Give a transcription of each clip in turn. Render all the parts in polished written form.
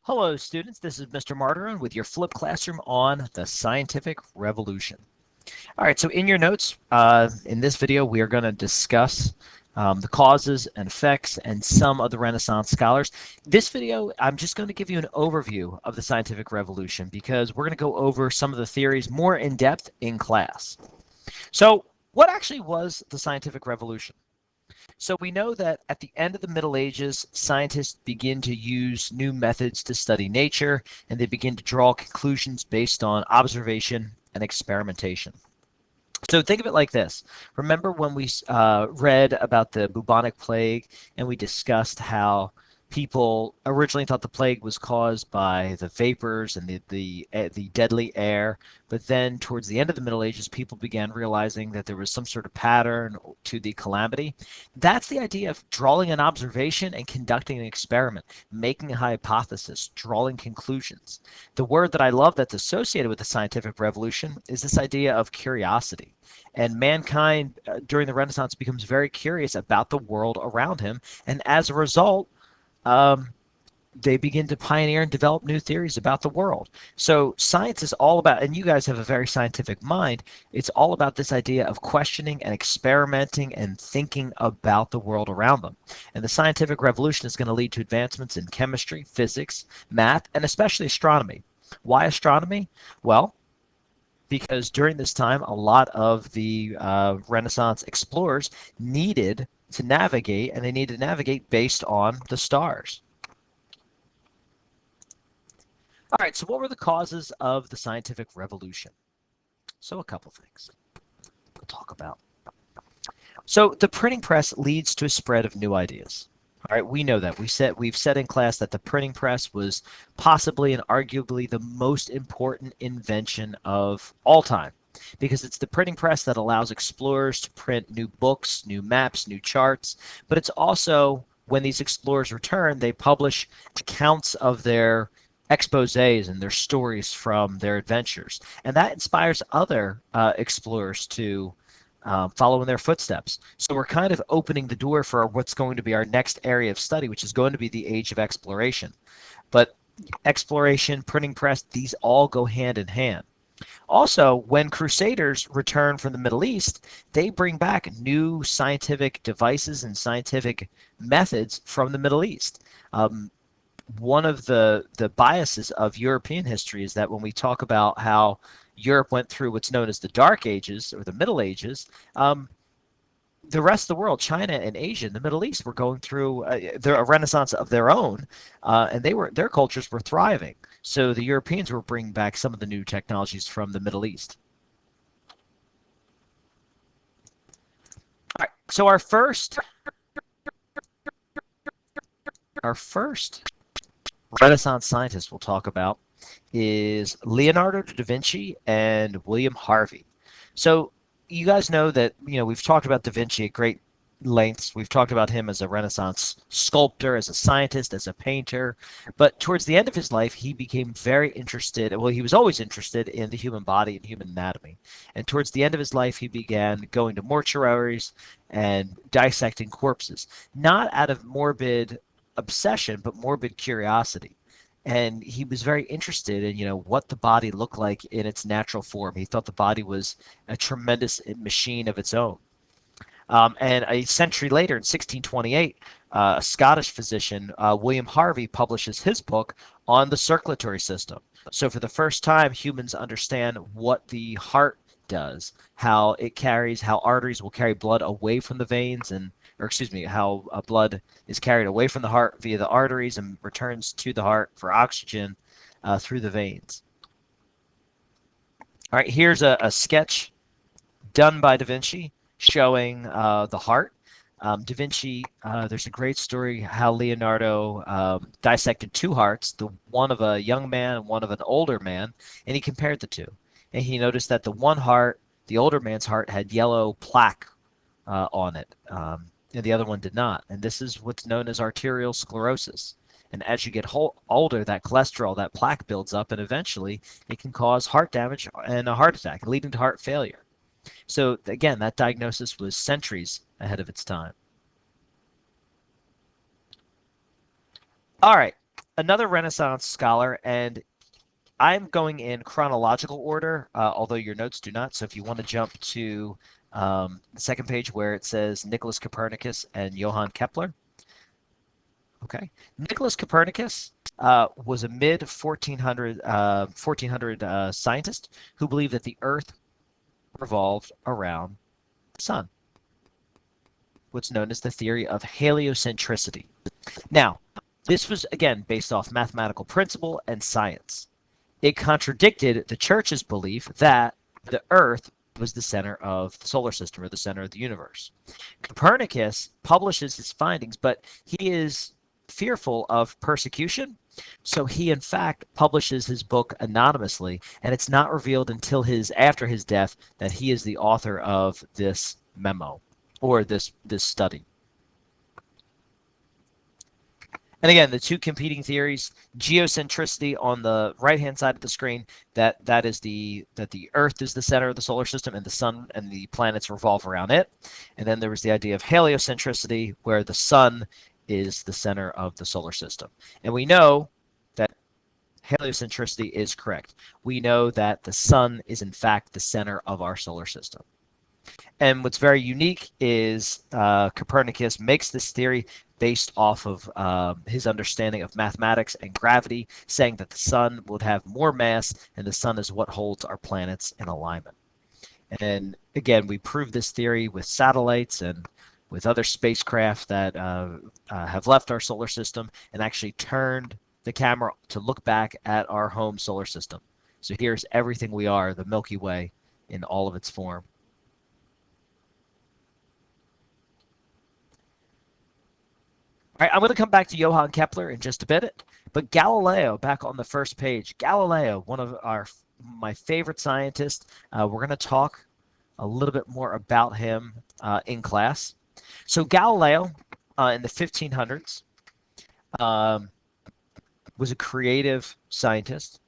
Hello, students. This is Mr. Martyron with your flip classroom on the scientific revolution. All right, so in your notes, in this video, we are going to discuss the causes and effects and some of the Renaissance scholars. This video, I'm just going to give you an overview of the scientific revolution because we're going to go over some of the theories more in depth in class. So, what actually was the scientific revolution? So we know that at the end of the Middle Ages, scientists begin to use new methods to study nature, and they begin to draw conclusions based on observation and experimentation. So think of it like this. Remember when we read about the bubonic plague and we discussed how people originally thought the plague was caused by the vapors and the deadly air, but then towards the end of the Middle Ages, people began realizing that there was some sort of pattern to the calamity. That's the idea of drawing an observation and conducting an experiment, making a hypothesis, drawing conclusions. The word that I love that's associated with the scientific revolution is this idea of curiosity. And mankind during the Renaissance becomes very curious about the world around him. And as a result, um, they begin to pioneer and develop new theories about the world. So science is all about, and you guys have a very scientific mind, it's all about this idea of questioning and experimenting and thinking about the world around them. And the scientific revolution is going to lead to advancements in chemistry, physics, math, and especially astronomy. Why astronomy? Well, because during this time, a lot of the Renaissance explorers needed to navigate, and they needed to navigate based on the stars. All right, so what were the causes of the scientific revolution? So a couple things we'll talk about. So the printing press leads to a spread of new ideas. All right, we know that. We've said in class that the printing press was possibly and arguably the most important invention of all time because it's the printing press that allows explorers to print new books, new maps, new charts, but it's also when these explorers return, they publish accounts of their exposés and their stories from their adventures. And that inspires other explorers to follow in their footsteps. So we're kind of opening the door for what's going to be our next area of study, which is going to be the age of exploration. But exploration, printing press, these all go hand in hand. Also, when crusaders return from the Middle East, they bring back new scientific devices and scientific methods from the Middle East. One of the biases of European history is that when we talk about how Europe went through what's known as the Dark Ages or the Middle Ages, the rest of the world, China and Asia and the Middle East, were going through a renaissance of their own, and their cultures were thriving. So the Europeans were bringing back some of the new technologies from the Middle East. All right, so our first Renaissance scientist we'll talk about is Leonardo da Vinci and William Harvey. So you guys know that, we've talked about da Vinci at great lengths. We've talked about him as a Renaissance sculptor, as a scientist, as a painter. But towards the end of his life, he became very interested. Well, he was always interested in the human body and human anatomy. And towards the end of his life, he began going to mortuaries and dissecting corpses, not out of morbid obsession, but morbid curiosity. And he was very interested in, what the body looked like in its natural form. He thought the body was a tremendous machine of its own. And a century later, in 1628, a Scottish physician, William Harvey, publishes his book on the circulatory system. So for the first time, humans understand what the heart does, how arteries will carry blood away from the veins how blood is carried away from the heart via the arteries and returns to the heart for oxygen through the veins. All right, here's a sketch done by Da Vinci showing the heart. Da Vinci, there's a great story how Leonardo dissected two hearts, the one of a young man and one of an older man, and he compared the two. And he noticed that the one heart, the older man's heart, had yellow plaque on it. And the other one did not. And this is what's known as arterial sclerosis. And as you get older, that cholesterol, that plaque builds up, and eventually it can cause heart damage and a heart attack, leading to heart failure. So again, that diagnosis was centuries ahead of its time. All right, another Renaissance scholar, and I'm going in chronological order, although your notes do not. So if you want to jump to the second page where it says Nicholas Copernicus and Johann Kepler. Okay. Nicholas Copernicus was a mid 1400 scientist who believed that the Earth revolved around the sun, what's known as the theory of heliocentricity. Now, this was, again, based off mathematical principle and science. It contradicted the church's belief that the Earth was the center of the solar system or the center of the universe. Copernicus publishes his findings, but he is fearful of persecution, so he in fact publishes his book anonymously, and it's not revealed until after his death that he is the author of this memo or this study. And again, the two competing theories: geocentricity on the right-hand side of the screen, that the Earth is the center of the solar system and the sun and the planets revolve around it. And then there was the idea of heliocentricity, where the sun is the center of the solar system. And we know that heliocentricity is correct. We know that the sun is in fact the center of our solar system. And what's very unique is Copernicus makes this theory based off of his understanding of mathematics and gravity, saying that the sun would have more mass, and the sun is what holds our planets in alignment. And again, we prove this theory with satellites and with other spacecraft that have left our solar system and actually turned the camera to look back at our home solar system. So here's everything we are, the Milky Way, in all of its form. All right, I'm going to come back to Johann Kepler in just a bit, but Galileo, back on the first page. Galileo, one of my favorite scientists. We're going to talk a little bit more about him in class. So Galileo, in the 1500s, was a creative scientist.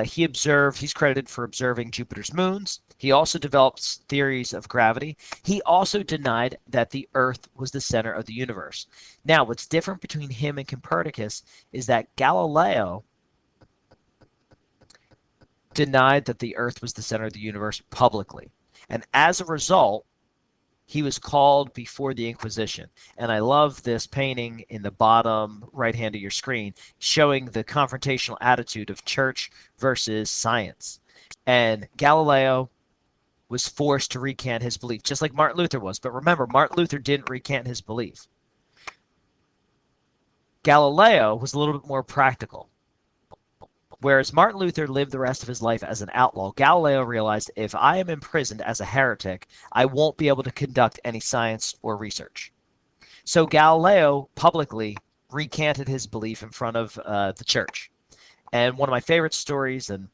He's credited for observing Jupiter's moons. He also developed theories of gravity. He also denied that the Earth was the center of the universe. Now, what's different between him and Copernicus is that Galileo denied that the Earth was the center of the universe publicly. And as a result, he was called before the Inquisition. And I love this painting in the bottom right hand of your screen showing the confrontational attitude of church versus science. And Galileo was forced to recant his belief, just like Martin Luther was. But remember, Martin Luther didn't recant his belief. Galileo was a little bit more practical. Whereas Martin Luther lived the rest of his life as an outlaw, Galileo realized, if I am imprisoned as a heretic, I won't be able to conduct any science or research. So Galileo publicly recanted his belief in front of the church. And one of my favorite stories, and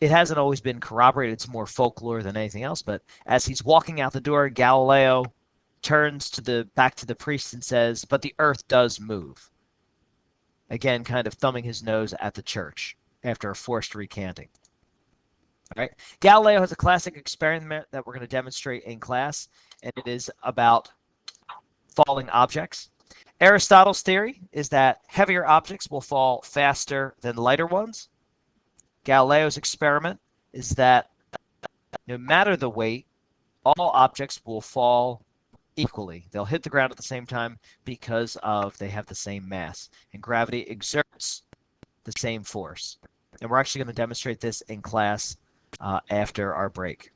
it hasn't always been corroborated, it's more folklore than anything else, but as he's walking out the door, Galileo turns back to the priest and says, "But the earth does move." Again, kind of thumbing his nose at the church after a forced recanting. All right. Galileo has a classic experiment that we're going to demonstrate in class, and it is about falling objects. Aristotle's theory is that heavier objects will fall faster than lighter ones. Galileo's experiment is that no matter the weight, all objects will fall equally. They'll hit the ground at the same time because they have the same mass, and gravity exerts the same force. And we're actually going to demonstrate this in class after our break.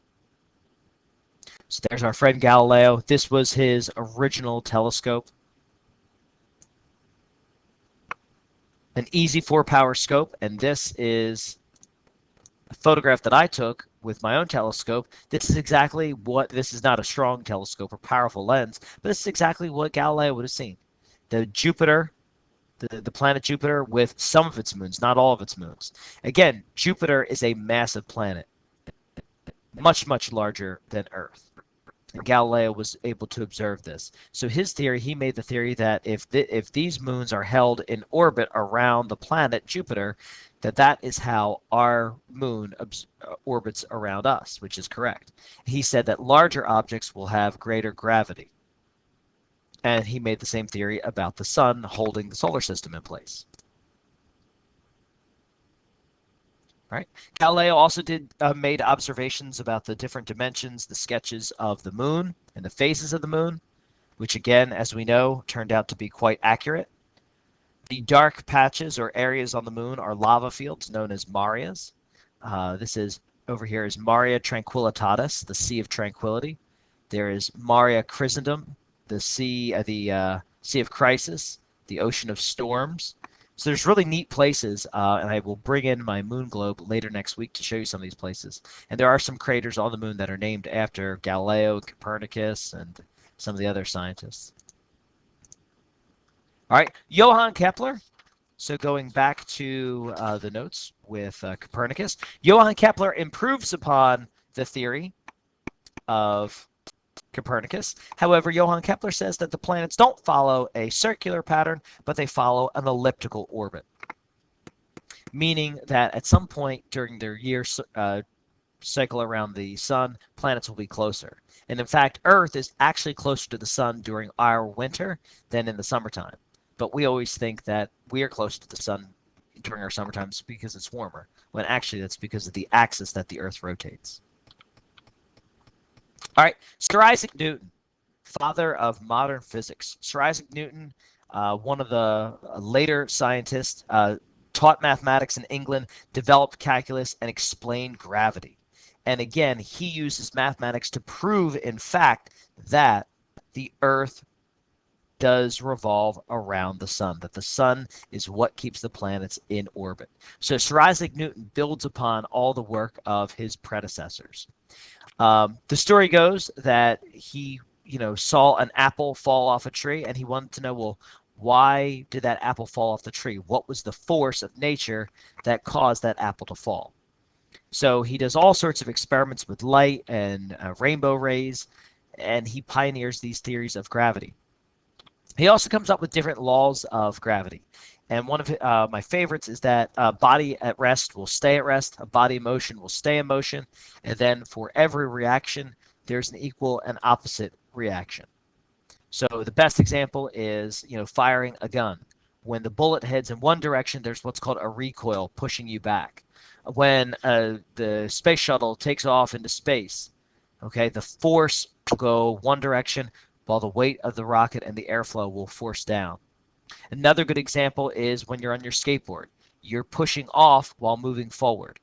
So there's our friend Galileo. This was his original telescope. An easy 4-power scope, and this is a photograph that I took with my own telescope. This is not a strong telescope or powerful lens, but this is exactly what Galileo would have seen. The planet Jupiter with some of its moons, not all of its moons. Again, Jupiter is a massive planet, much, much larger than Earth. And Galileo was able to observe this. So his theory, he made the theory that if these moons are held in orbit around the planet Jupiter, that is how our moon orbits around us, which is correct. He said that larger objects will have greater gravity. And he made the same theory about the sun holding the solar system in place. Right. Galileo also made observations about the different dimensions, the sketches of the moon and the phases of the moon, which again, as we know, turned out to be quite accurate. The dark patches or areas on the moon are lava fields known as mareas. This is over here is Marea Tranquillitatis, the Sea of Tranquility. There is Marea Chrysostom, the Sea of Crisis, the Ocean of Storms. So there's really neat places, and I will bring in my moon globe later next week to show you some of these places. And there are some craters on the moon that are named after Galileo, Copernicus, and some of the other scientists. All right, Johann Kepler. So going back to the notes with Copernicus, Johann Kepler improves upon the theory of Copernicus. However, Johann Kepler says that the planets don't follow a circular pattern, but they follow an elliptical orbit, meaning that at some point during their year cycle around the sun, planets will be closer. And in fact, Earth is actually closer to the sun during our winter than in the summertime. But we always think that we are closer to the sun during our summertime because it's warmer, when actually that's because of the axis that the Earth rotates. All right, Sir Isaac Newton, father of modern physics. Sir Isaac Newton, one of the later scientists, taught mathematics in England, developed calculus, and explained gravity. And again, he uses mathematics to prove, in fact, that the Earth does revolve around the sun, that the sun is what keeps the planets in orbit. So Sir Isaac Newton builds upon all the work of his predecessors. The story goes that he, saw an apple fall off a tree, and he wanted to know, well, why did that apple fall off the tree? What was the force of nature that caused that apple to fall? So he does all sorts of experiments with light and rainbow rays, and he pioneers these theories of gravity. He also comes up with different laws of gravity. And one of my favorites is that a body at rest will stay at rest, a body in motion will stay in motion, and then for every reaction, there's an equal and opposite reaction. So the best example is, firing a gun. When the bullet heads in one direction, there's what's called a recoil pushing you back. When the space shuttle takes off into space, okay, the force will go one direction, while the weight of the rocket and the airflow will force down. Another good example is when you're on your skateboard. You're pushing off while moving forward.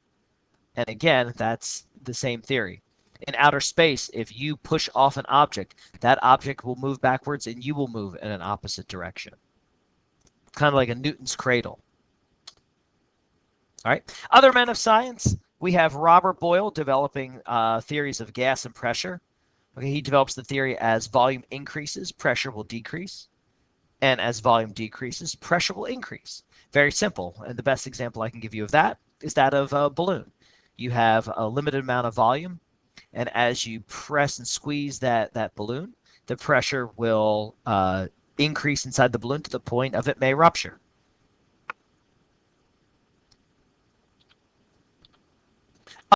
And again, that's the same theory. In outer space, if you push off an object, that object will move backwards and you will move in an opposite direction. Kind of like a Newton's cradle. All right. Other men of science, we have Robert Boyle developing theories of gas and pressure. Okay, he develops the theory as volume increases, pressure will decrease. And as volume decreases, pressure will increase. Very simple. And the best example I can give you of that is that of a balloon. You have a limited amount of volume, and as you press and squeeze that balloon, the pressure will increase inside the balloon to the point of it may rupture.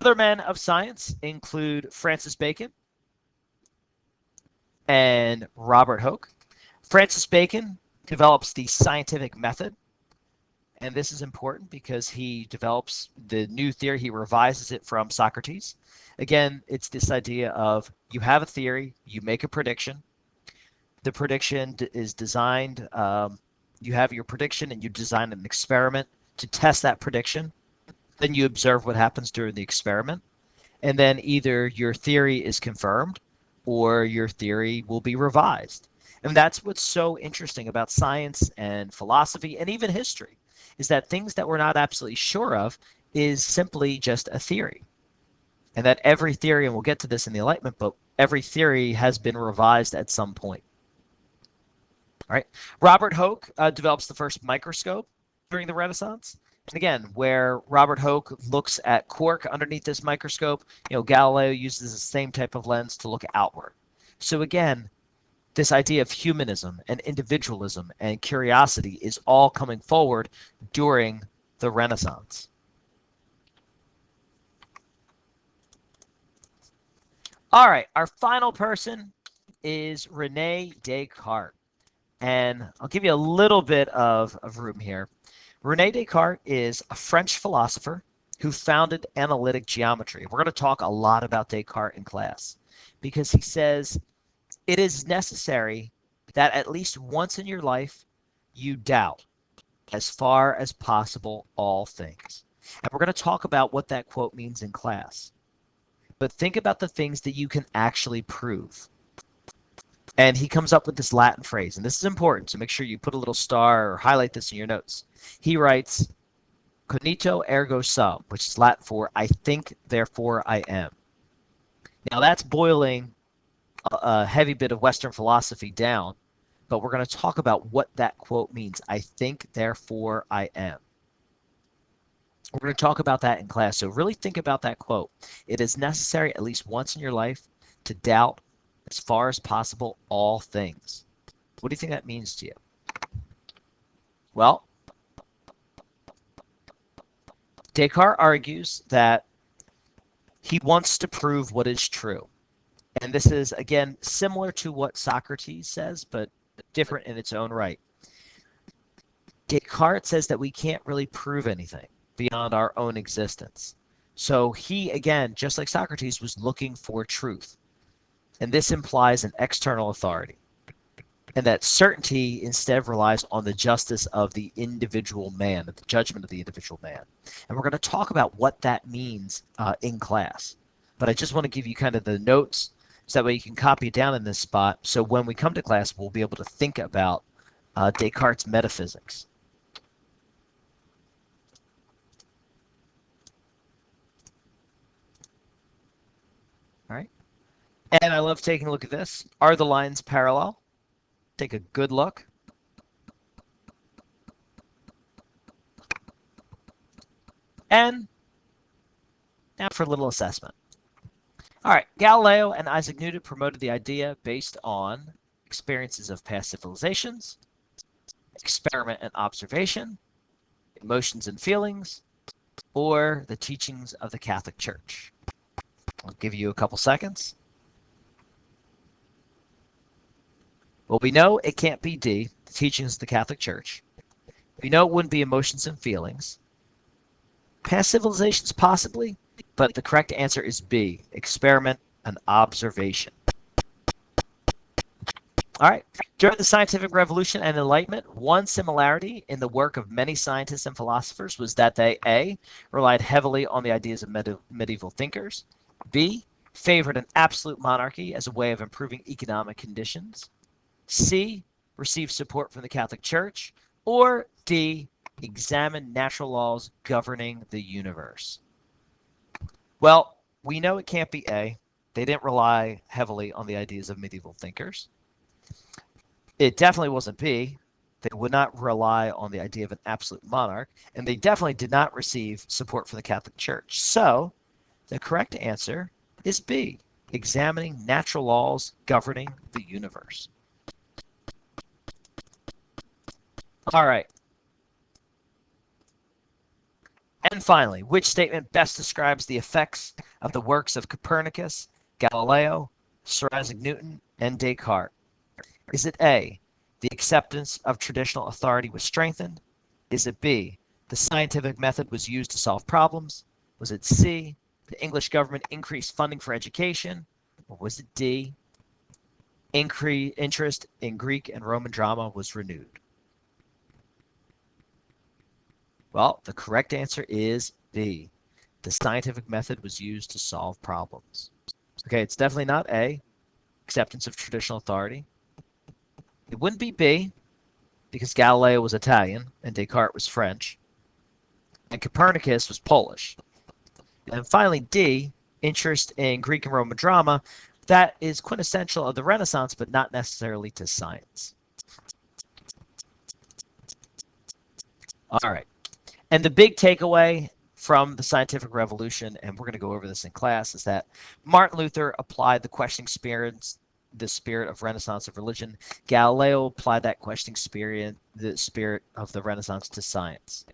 Other men of science include Francis Bacon and Robert Hooke. Francis Bacon develops the scientific method, and this is important because he develops the new theory. He revises it from Socrates. Again, it's this idea of you have a theory, you make a prediction. The prediction is designed, you have your prediction and you design an experiment to test that prediction. Then you observe what happens during the experiment. And then either your theory is confirmed or your theory will be revised. And that's what's so interesting about science and philosophy and even history, is that things that we're not absolutely sure of is simply just a theory. And that every theory, and we'll get to this in the Enlightenment, but every theory has been revised at some point. All right. Robert Hooke develops the first microscope during the Renaissance. And again, where Robert Hooke looks at cork underneath this microscope, Galileo uses the same type of lens to look outward. So again, this idea of humanism and individualism and curiosity is all coming forward during the Renaissance. All right, our final person is Rene Descartes. And I'll give you a little bit of room here. René Descartes is a French philosopher who founded analytic geometry. We're going to talk a lot about Descartes in class because he says it is necessary that at least once in your life you doubt, as far as possible, all things. And we're going to talk about what that quote means in class. But think about the things that you can actually prove. And he comes up with this Latin phrase, and this is important, so make sure you put a little star or highlight this in your notes. He writes, "Cognito ergo sum," which is Latin for "I think, therefore I am." Now that's boiling a heavy bit of Western philosophy down, but we're going to talk about what that quote means. I think, therefore I am. We're going to talk about that in class, so really think about that quote. It is necessary at least once in your life to doubt, as far as possible, all things. What do you think that means to you? Well, Descartes argues that he wants to prove what is true. And this is, again, similar to what Socrates says, but different in its own right. Descartes says that we can't really prove anything beyond our own existence. So he, again, just like Socrates, was looking for truth. And this implies an external authority. And that certainty instead relies on the justice of the individual man, the judgment of the individual man. And we're going to talk about what that means in class. But I just want to give you kind of the notes so that way you can copy it down in this spot. So when we come to class, we'll be able to think about Descartes' metaphysics. All right. And I love taking a look at this. Are the lines parallel? Take a good look. And now for a little assessment. All right, Galileo and Isaac Newton promoted the idea based on experiences of past civilizations, experiment and observation, emotions and feelings, or the teachings of the Catholic Church. I'll give you a couple seconds. Well, we know it can't be D, the teachings of the Catholic Church. We know it wouldn't be emotions and feelings. Past civilizations, possibly, but the correct answer is B, experiment and observation. All right. During the scientific revolution and enlightenment, one similarity in the work of many scientists and philosophers was that they, A, relied heavily on the ideas of medieval thinkers, B, favored an absolute monarchy as a way of improving economic conditions, C, received support from the Catholic Church, or D, examined natural laws governing the universe. Well, we know it can't be A. They didn't rely heavily on the ideas of medieval thinkers. It definitely wasn't B. They would not rely on the idea of an absolute monarch, and they definitely did not receive support from the Catholic Church. So the correct answer is B, examining natural laws governing the universe. All right. And finally, which statement best describes the effects of the works of Copernicus, Galileo, Sir Isaac Newton, and Descartes? Is it A, the acceptance of traditional authority was strengthened? Is it B, the scientific method was used to solve problems? Was it C, the English government increased funding for education? Or was it D, interest in Greek and Roman drama was renewed? Well, the correct answer is B. The scientific method was used to solve problems. Okay, it's definitely not A, acceptance of traditional authority. It wouldn't be B, because Galileo was Italian and Descartes was French, and Copernicus was Polish. And finally, D, interest in Greek and Roman drama. That is quintessential of the Renaissance, but not necessarily to science. All right. And the big takeaway from the scientific revolution, and we're going to go over this in class, is that Martin Luther applied the questioning spirit, the spirit of Renaissance of religion. Galileo applied that questioning spirit, the spirit of the Renaissance to science.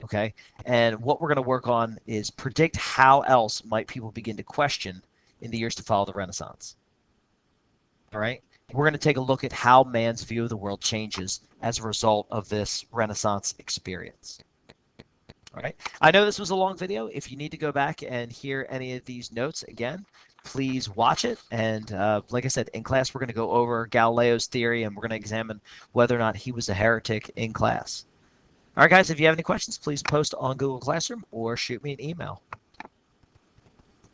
Okay? And what we're going to work on is predict how else might people begin to question in the years to follow the Renaissance. All right? we're going to take a look at how man's view of the world changes as a result of this Renaissance experience. All right. I know this was a long video. If you need to go back and hear any of these notes again, please watch it. And like I said, in class, we're going to go over Galileo's theory, and we're going to examine whether or not he was a heretic in class. All right, guys, if you have any questions, please post on Google Classroom or shoot me an email.